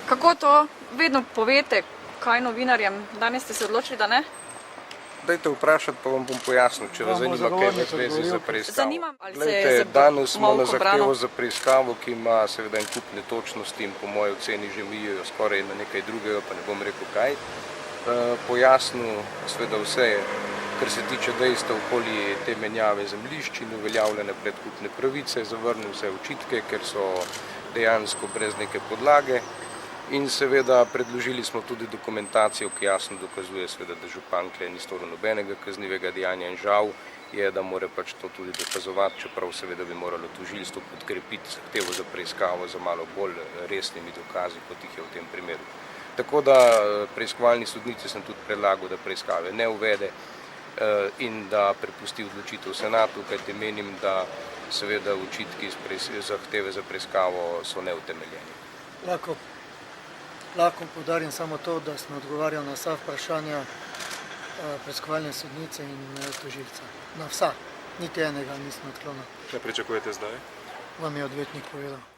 Kako to vedno povete, kaj novinarjem? Danes ste se odločili, da ne? Dajte vprašati, pa vam bom pojasnil, če vas zanima, kaj v zvezi za preiskavo. Zanima, ali se je Glejte, danes smo na molko zahtevo brano? za preiskavo, ki ima seveda en kup netočnosti in po moji oceni že mijejo skoraj na nekaj drugega, pa ne bom rekel kaj. Pojasnil seveda vse, kar se tiče dejstev okoli te menjave zemljišč in uveljavljene predkupne pravice, zavrnil vse očitke, ker so dejansko brez neke podlage. In seveda predložili smo tudi dokumentacijo, ki jasno dokazuje seveda, da župan Kle ni storil nobenega kaznivega dejanja in žal je, da mora pač to tudi dokazovati, čeprav seveda bi moralo tožilstvo podkrepiti zahtevo za preiskavo za malo bolj resnimi dokazi, kot jih je v tem primeru. Tako da preiskovalni sodnici sem tudi predlagal, da preiskave ne uvede in da prepusti odločitev senatu, kajti menim, da seveda očitki iz zahteve za preiskavo so neutemeljeni. Lahko poudarim samo to, da sem odgovarjal na vsa vprašanja preiskovalne sodnice in tožilca. Na vsa, niti enega nisem odklonil. Kaj pričakujete zdaj? Vam je odvetnik povedal.